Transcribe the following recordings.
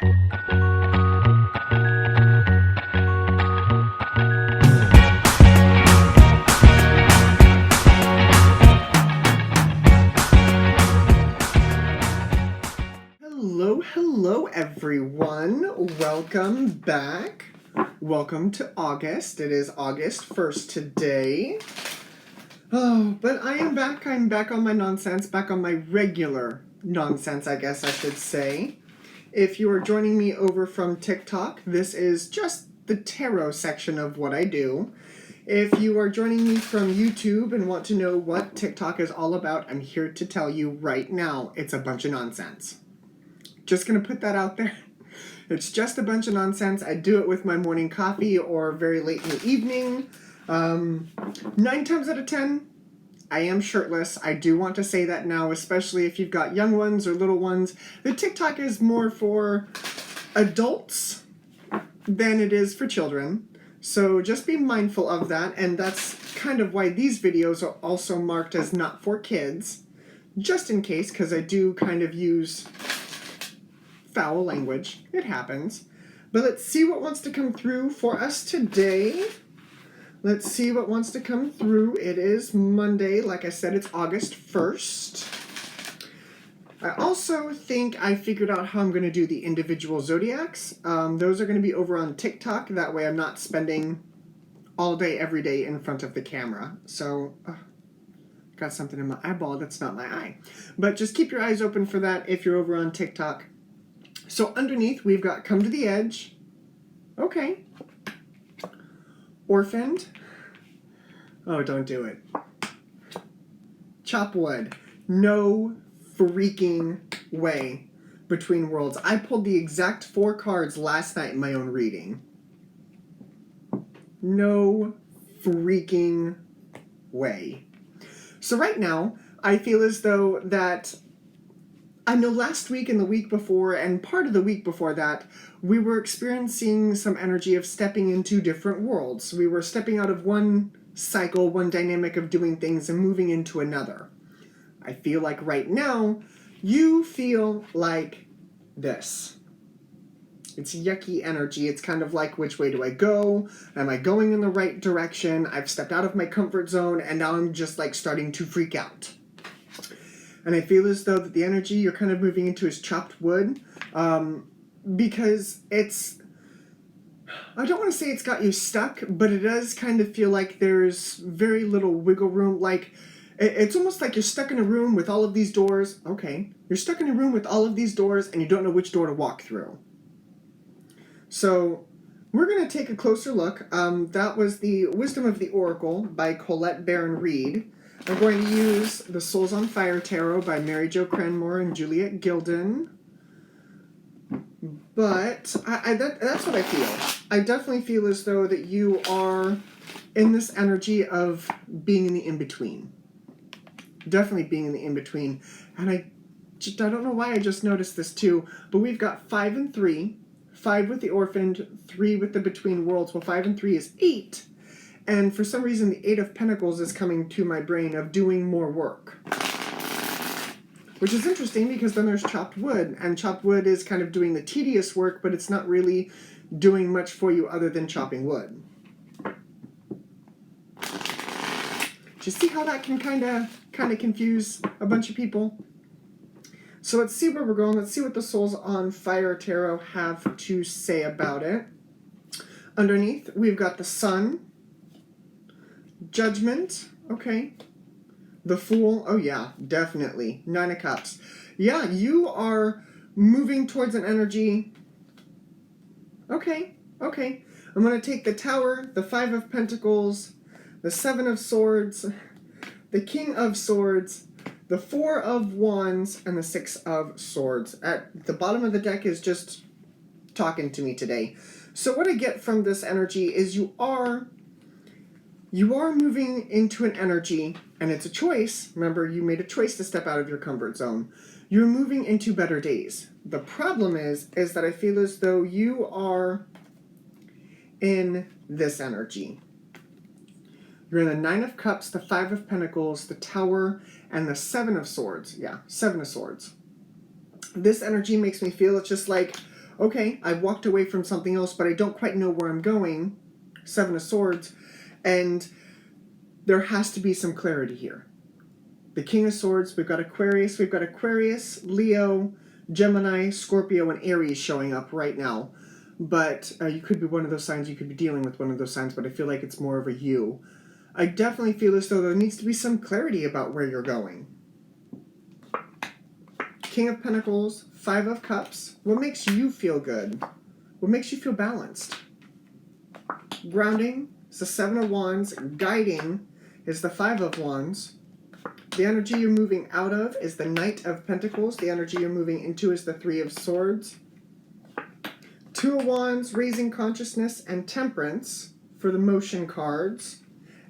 Hello everyone, welcome back. Welcome to August. It is August 1st today. Oh, but I'm back on my nonsense, back on my regular nonsense, I guess I should say. If you are joining me over from TikTok, this is just the tarot section of what I do. If you are joining me from YouTube and want to know what TikTok is all about, I'm here to tell you right now, it's a bunch of nonsense. Just going to put that out there. It's just a bunch of nonsense. I do it with my morning coffee or very late in the evening. 9 times out of 10, I am shirtless. I do want to say that now, especially if you've got young ones or little ones. The TikTok is more for adults than it is for children. So just be mindful of that. And that's kind of why these videos are also marked as not for kids. Just in case, because I do kind of use foul language. It happens. But let's see what wants to come through for us today. Let's see what wants to come through. It is Monday. Like I said, it's August 1st. I also think I figured out how I'm going to do the individual zodiacs. Those are going to be over on TikTok. That way I'm not spending all day, every day in front of the camera. So, got something in my eyeball that's not my eye. But just keep your eyes open for that if you're over on TikTok. So underneath, we've got Come to the Edge. Okay. Orphaned. Oh, don't do it. Chop Wood. No freaking way. Between Worlds. I pulled the exact 4 cards last night in my own reading. No freaking way. So right now, I feel as though that I know last week and the week before and part of the week before that, we were experiencing some energy of stepping into different worlds. We were stepping out of one cycle, one dynamic of doing things and moving into another. I feel like right now, you feel like this. It's yucky energy. It's kind of like, which way do I go? Am I going in the right direction? I've stepped out of my comfort zone and now I'm just like starting to freak out. And I feel as though that the energy you're kind of moving into is chopped wood, because it's, I don't want to say it's got you stuck, but it does kind of feel like there's very little wiggle room. Like, it's almost like you're stuck in a room with all of these doors. Okay, you're stuck in a room with all of these doors and you don't know which door to walk through. So we're going to take a closer look. That was the Wisdom of the Oracle by Colette Baron Reed. I'm going to use the Souls on Fire Tarot by Mary Jo Cranmore and Juliet Gilden. But that's what I feel. I definitely feel as though that you are in this energy of being in the in-between. Definitely being in the in-between. And I don't know why I just noticed this too, but we've got 5 and 3. 5 with the Orphaned, 3 with the Between Worlds. Well, 5 and 3 is 8. And for some reason, the 8 of Pentacles is coming to my brain of doing more work. Which is interesting because then there's chopped wood. And chopped wood is kind of doing the tedious work, but it's not really doing much for you other than chopping wood. Do you see how that can kind of confuse a bunch of people? So let's see where we're going. Let's see what the Souls on Fire Tarot have to say about it. Underneath, we've got the Sun. Judgment, okay. The Fool, oh yeah, definitely. 9 of Cups. Yeah, you are moving towards an energy. Okay. I'm going to take the Tower, the 5 of Pentacles, the 7 of Swords, the King of Swords, the 4 of Wands, and the 6 of Swords. At the bottom of the deck is just talking to me today. So what I get from this energy is you are moving into an energy, and it's a choice. Remember, you made a choice to step out of your comfort zone. You're moving into better days. The problem is that I feel as though you are in this energy. You're in the 9 of Cups, the 5 of Pentacles, the Tower, and the 7 of Swords. Yeah, 7 of Swords. This energy makes me feel it's just like, okay, I've walked away from something else, but I don't quite know where I'm going. Seven of Swords. And there has to be some clarity here. The King of Swords, we've got Aquarius, Leo, Gemini, Scorpio, and Aries showing up right now. But you could be one of those signs, you could be dealing with one of those signs, but I feel like it's more of a you. I definitely feel as though there needs to be some clarity about where you're going. King of Pentacles, Five of Cups. What makes you feel good? What makes you feel balanced? Grounding is the Seven of Wands. Guiding is the Five of Wands. The energy you're moving out of is the Knight of Pentacles. The energy you're moving into is the Three of Swords. Two of Wands, Raising Consciousness, and Temperance for the motion cards.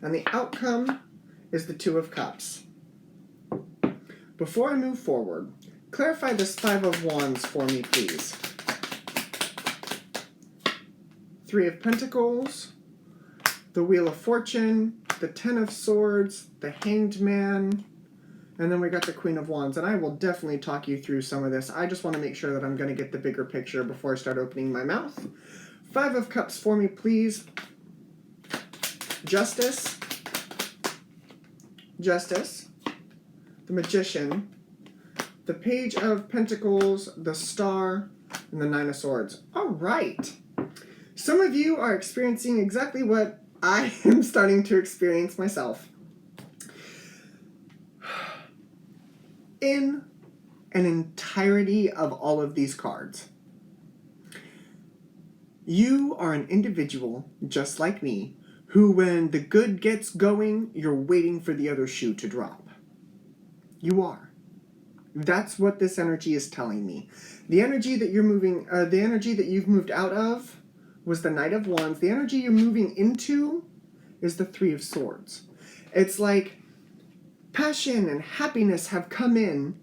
And the outcome is the Two of Cups. Before I move forward, clarify this Five of Wands for me, please. Three of Pentacles, the Wheel of Fortune, the Ten of Swords, the Hanged Man, and then we got the Queen of Wands. And I will definitely talk you through some of this. I just want to make sure that I'm going to get the bigger picture before I start opening my mouth. Five of Cups for me, please. Justice, the Magician, the Page of Pentacles, the Star, and the Nine of Swords. All right. Some of you are experiencing exactly what I am starting to experience myself. In an entirety of all of these cards, you are an individual just like me who, when the good gets going, you're waiting for the other shoe to drop. You are. That's what this energy is telling me. The energy that you're moving, the energy that you've moved out of was the Knight of Wands. The energy you're moving into is the Three of Swords. It's like passion and happiness have come in,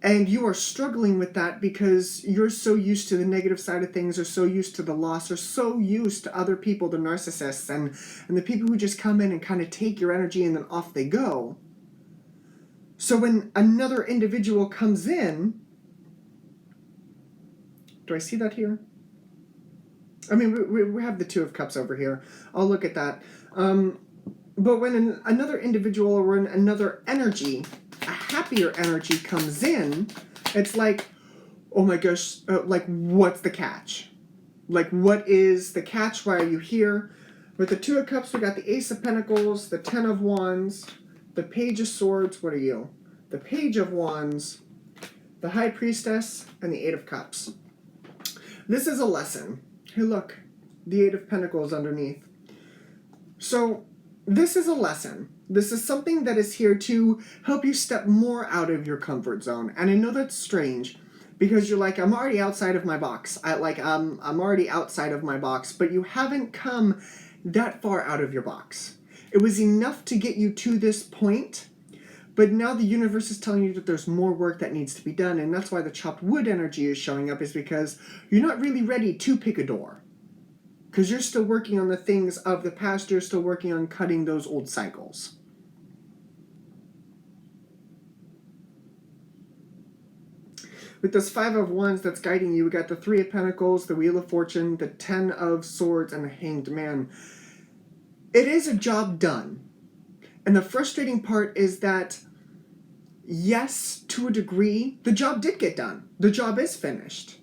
and you are struggling with that because you're so used to the negative side of things, or so used to the loss, or so used to other people, the narcissists, and the people who just come in and kind of take your energy and then off they go. So when another individual comes in, do I see that here? I mean, we have the Two of Cups over here. I'll look at that. But when another individual or when another energy, a happier energy comes in, it's like, oh my gosh, like, what's the catch? Like, what is the catch? Why are you here? With the Two of Cups, we got the Ace of Pentacles, the Ten of Wands, the Page of Swords. What are you? The Page of Wands, the High Priestess, and the Eight of Cups. This is a lesson. Hey, look, the Eight of Pentacles underneath. So this is a lesson. This is something that is here to help you step more out of your comfort zone. And I know that's strange because you're like, I'm already outside of my box. I'm already outside of my box, but you haven't come that far out of your box. It was enough to get you to this point, but now the universe is telling you that there's more work that needs to be done, and that's why the chopped wood energy is showing up, is because you're not really ready to pick a door. Because you're still working on the things of the past, you're still working on cutting those old cycles. With this Five of Wands that's guiding you, we got the Three of Pentacles, the Wheel of Fortune, the Ten of Swords, and the Hanged Man. It is a job done. And the frustrating part is that, yes, to a degree, the job did get done. The job is finished.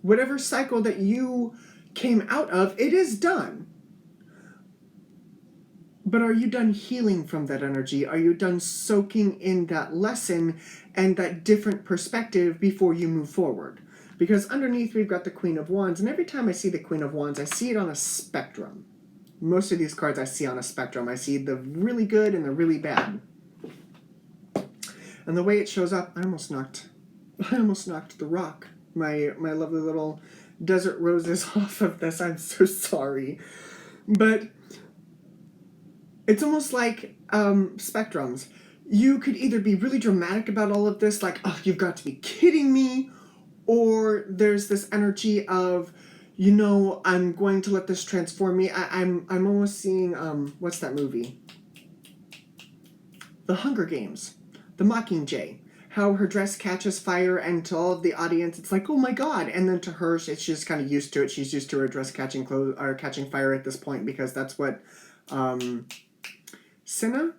Whatever cycle that you came out of, it is done. But are you done healing from that energy? Are you done soaking in that lesson and that different perspective before you move forward? Because underneath we've got the Queen of Wands, and every time I see the Queen of Wands, I see it on a spectrum. Most of these cards I see on a spectrum. I see the really good and the really bad. And the way it shows up, I almost knocked the rock, my lovely little desert roses off of this. I'm so sorry. But it's almost like spectrums. You could either be really dramatic about all of this, like, oh, you've got to be kidding me, or there's this energy of, you know, I'm going to let this transform me. I'm almost seeing, what's that movie? The Hunger Games. The Mockingjay. how her dress catches fire, and to all of the audience, it's like, oh my god. And then to her, she's just kind of used to it. She's used to her dress catching fire at this point, because that's what Senna,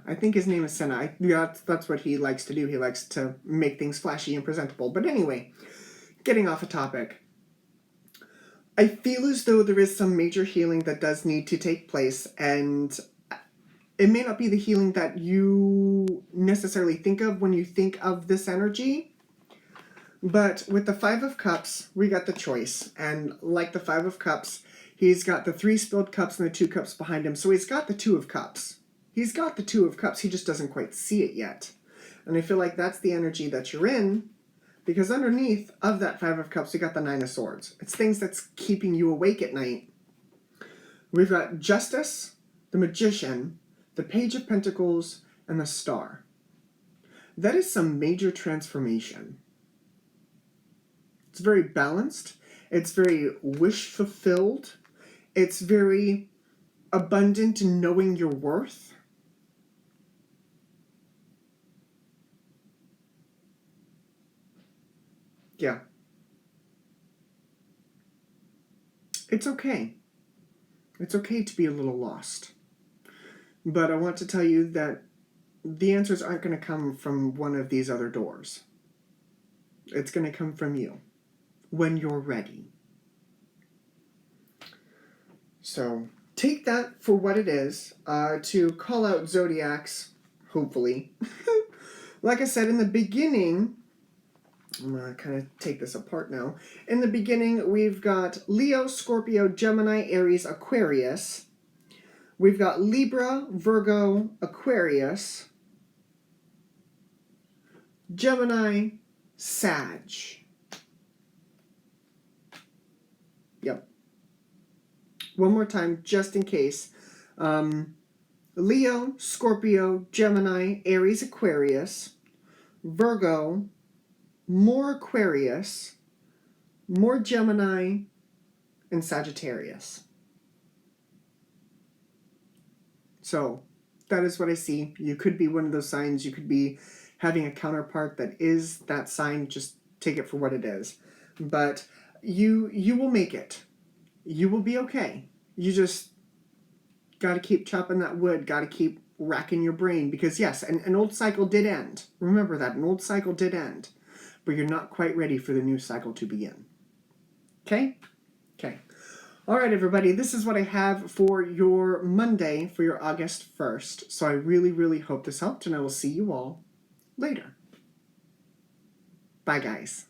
I think his name is Senna. That's what he likes to do. He likes to make things flashy and presentable. But anyway, getting off a topic. I feel as though there is some major healing that does need to take place, and it may not be the healing that you necessarily think of when you think of this energy, but with the Five of Cups, we got the choice. And like the Five of Cups, he's got the 3 spilled cups and the 2 cups behind him, so he's got the 2 of Cups. He's got the 2 of Cups, he just doesn't quite see it yet. And I feel like that's the energy that you're in, because underneath of that 5 of Cups, we got the 9 of Swords. It's things that's keeping you awake at night. We've got Justice, the Magician, the Page of Pentacles, and the Star. That is some major transformation. It's very balanced. It's very wish-fulfilled. It's very abundant in knowing your worth. Yeah. It's okay. It's okay to be a little lost. But I want to tell you that the answers aren't going to come from one of these other doors. It's going to come from you when you're ready. So take that for what it is, to call out zodiacs, hopefully. Like I said in the beginning, I'm going to kind of take this apart now. In the beginning, we've got Leo, Scorpio, Gemini, Aries, Aquarius. We've got Libra, Virgo, Aquarius, Gemini, Sag. Yep. One more time, just in case. Leo, Scorpio, Gemini, Aries, Aquarius, Virgo, more Aquarius, more Gemini, and Sagittarius. So that is what I see. You could be one of those signs. You could be having a counterpart that is that sign. Just take it for what it is. But you will make it. You will be okay. You just got to keep chopping that wood. Got to keep racking your brain. Because yes, an old cycle did end. Remember that. An old cycle did end. But you're not quite ready for the new cycle to begin. Okay? Okay. All right, everybody, this is what I have for your Monday, for your August 1st. So I really, really hope this helped, and I will see you all later. Bye, guys.